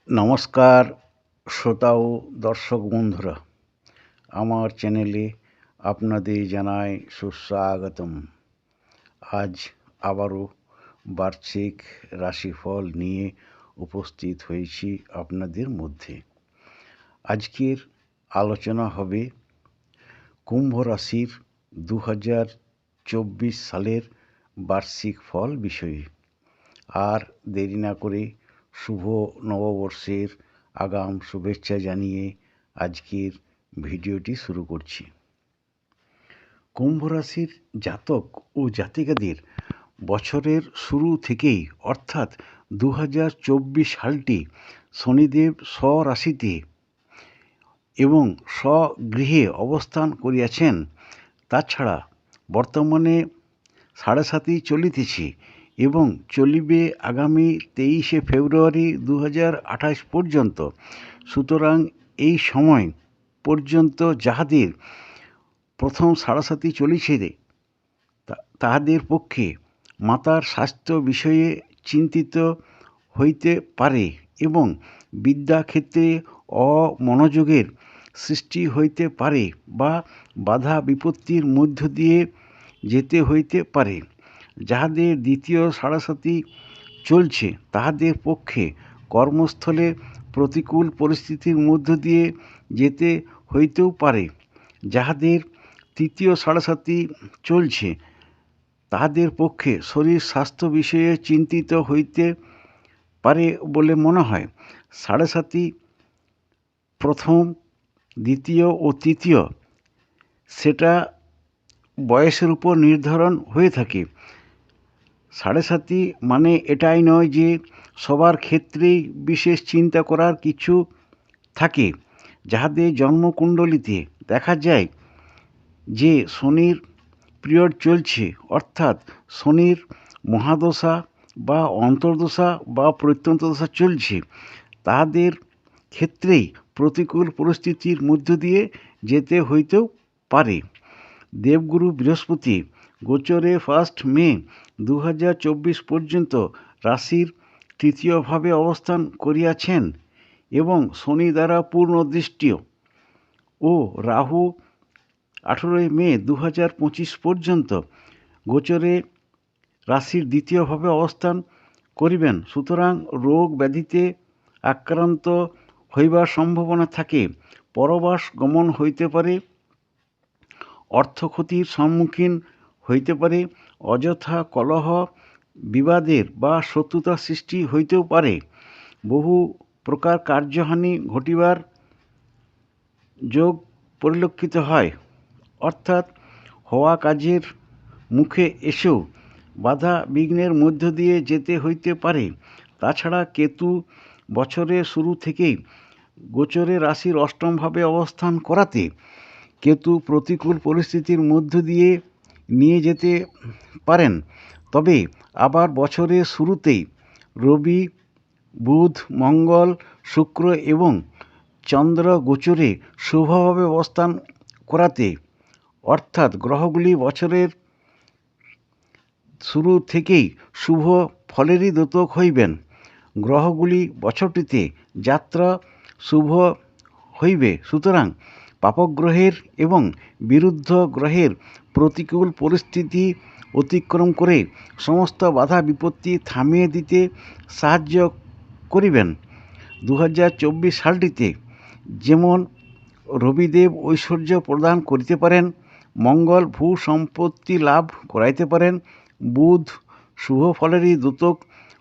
নমস্কার শ্রোতা ও দর্শক বন্ধুরা, আমার চ্যানেলে আপনাদের জানাই সুস্বাগতম। আজ আবারও বার্ষিক রাশিফল নিয়ে উপস্থিত হয়েছি আপনাদের মধ্যে। আজকের আলোচনা হবে কুম্ভ রাশির 2024 সালের বার্ষিক ফল বিষয়ে। আর দেরি না করে শুভ নববর্ষের আগাম শুভেচ্ছা জানিয়ে আজকের ভিডিওটি শুরু করছি। কুম্ভ রাশির জাতক ও জাতিকাদের বছরের শুরু থেকেই অর্থাৎ 2024 সালটি শনিদেব স্বরাশিতে এবং স্বগৃহে অবস্থান করিয়াছেন। তাছাড়া বর্তমানে 7.5 চলিতেছে এবং চলিবে আগামী 23 ফেব্রুয়ারি 2028 পর্যন্ত। সুতরাং এই সময় পর্যন্ত যাহাদের প্রথম 7.5 চলিছে তাহাদের পক্ষে মাতার স্বাস্থ্য বিষয়ে চিন্তিত হইতে পারে এবং বিদ্যাক্ষেত্রে অমনোযোগের সৃষ্টি হইতে পারে বা বাধা বিপত্তির মধ্য দিয়ে যেতে হইতে পারে। যাহাদের দ্বিতীয় 7.5 চলছে তাহাদের পক্ষে কর্মস্থলে প্রতিকূল পরিস্থিতির মধ্য দিয়ে যেতে হইতেও পারে। যাহাদের তৃতীয় 7.5 চলছে তাহাদের পক্ষে শরীর স্বাস্থ্য বিষয়ে চিন্তিত হইতে পারে বলে মনে হয়। 7.5 প্রথম, দ্বিতীয় ও তৃতীয় সেটা বয়সের উপর নির্ধারণ হয়ে থাকে। 7.5 মানে এটাই নয় যে সবার ক্ষেত্রেই বিশেষ চিন্তা করার কিছু থাকে। যাহাদের জন্মকুণ্ডলিতে দেখা যায় যে শনির পিরিয়ড চলছে, অর্থাৎ শনির মহাদশা বা অন্তর্দশা বা প্রত্যন্তদশা চলছে, তাহাদের ক্ষেত্রেই প্রতিকূল পরিস্থিতির মধ্য দিয়ে যেতে হইতেও পারে। দেবগুরু বৃহস্পতি গোচরে 1 মে 2024 পর্যন্ত রাশির তৃতীয়ভাবে অবস্থান করিয়াছেন এবং শনি দ্বারা পূর্ণ দৃষ্টি ও রাহু 18 মে 2025 পর্যন্ত গোচরে রাশির দ্বিতীয়ভাবে অবস্থান করিবেন। সুতরাং রোগ ব্যাধিতে আক্রান্ত হইবার সম্ভাবনা থাকে, পরবাস গমন হইতে পারে, অর্থক্ষতির সম্মুখীন হইতে পারে, অযথা কলহ বিবাদের বা শত্রুতা সৃষ্টি হইতেও পারে, বহু প্রকার কার্যহানি ঘটিবার যোগ পরিলক্ষিত হয়, অর্থাৎ হওয়া কাজের মুখে এসেও বাধা বিঘ্নের মধ্য দিয়ে যেতে হইতে পারে। তাছাড়া কেতু বছরের শুরু থেকেই গোচরে রাশির অষ্টমভাবে অবস্থান করাতে কেতু প্রতিকূল পরিস্থিতির মধ্য দিয়ে নিয়ে যেতে পারেন। তবে আবার বছরের শুরুতেই রবি, বুধ, মঙ্গল, শুক্র এবং চন্দ্র গোচরে শুভভাবে অবস্থান করাতে, অর্থাৎ গ্রহগুলি বছরের শুরু থেকেই শুভ ফলেরই দ্যোতক হইবেন। গ্রহগুলি বছরটিতে যাত্রা শুভ হইবে। সুতরাং পাপগ্রহের এবং বিরুদ্ধ গ্রহের প্রতিকূল পরিস্থিতি অতিক্রম করে সমস্ত বাধা বিপত্তি থামিয়ে দিতে সাহায্য করিবেন। 2024 সালটিতে যেমন রবিদেব ঐশ্বর্য প্রদান করিতে পারেন, মঙ্গল ভূ সম্পত্তি লাভ করাইতে পারেন, বুধ শুভ ফলেরই দ্যোতক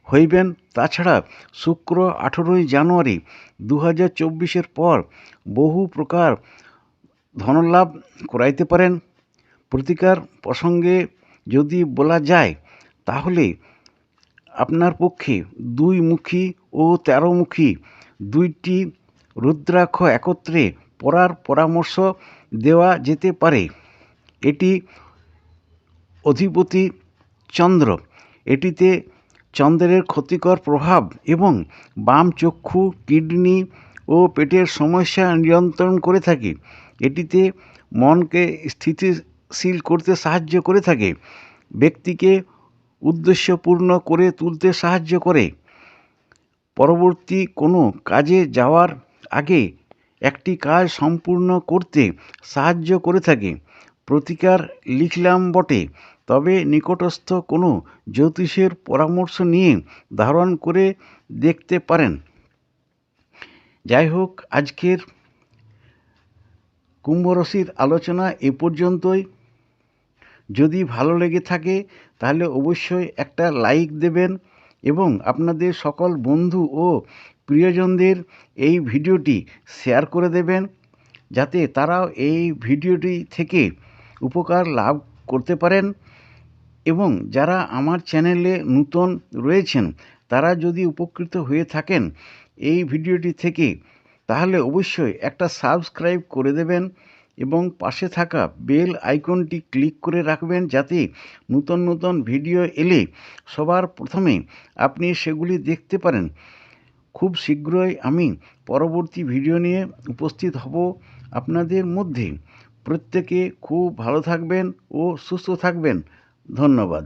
হইবেন। তাছাড়া শুক্র 18 জানুয়ারি 2024 পর বহু প্রকার ধনলাভ করাইতে পারেন। প্রতিকার প্রসঙ্গে যদি বলা যায় তাহলে আপনার পক্ষে 2 মুখী ও 13 মুখী 2টি রুদ্রাক্ষ একত্রে পড়ার পরামর্শ দেওয়া যেতে পারে। এটি অধিপতি চন্দ্র। এটিতে চন্দ্রের ক্ষতিকর প্রভাব এবং বাম চক্ষু, কিডনি ও পেটের সমস্যা নিয়ন্ত্রণ করে থাকে। এটিতে মনকে স্থিতিশীল করতে সাহায্য করে থাকে, ব্যক্তিকে উদ্দেশ্যপূর্ণ করে তুলতে সাহায্য করে, পরবর্তী কোনো কাজে যাওয়ার আগে একটি কাজ সম্পূর্ণ করতে সাহায্য করে থাকে। প্রতিকার লিখলাম বটে, তবে নিকটস্থ কোনো জ্যোতিষের পরামর্শ নিয়ে ধারণ করে দেখতে পারেন। যাই হোক, আজকের কুম্ভ রাশির আলোচনা এ পর্যন্তই। যদি ভালো লেগে থাকে তাহলে অবশ্যই একটা লাইক দেবেন এবং আপনাদের সকল বন্ধু ও প্রিয়জনদের এই ভিডিওটি শেয়ার করে দেবেন, যাতে তারাও এই ভিডিওটি থেকে উপকার লাভ করতে পারেন। এবং যারা আমার চ্যানেলে নূতন রয়েছেন তারা যদি উপকৃত হয়ে থাকেন এই ভিডিওটি থেকে, তাহলে অবশ্যই একটা সাবস্ক্রাইব করে দেবেন এবং পাশে থাকা বেল আইকনটি ক্লিক করে রাখবেন, যাতে নূতন নূতন ভিডিও এলে সবার প্রথমে আপনি সেগুলি দেখতে পারেন। খুব শীঘ্রই আমি পরবর্তী ভিডিও নিয়ে উপস্থিত হব আপনাদের মধ্যে। প্রত্যেকে খুব ভালো থাকবেন ও সুস্থ থাকবেন। ধন্যবাদ।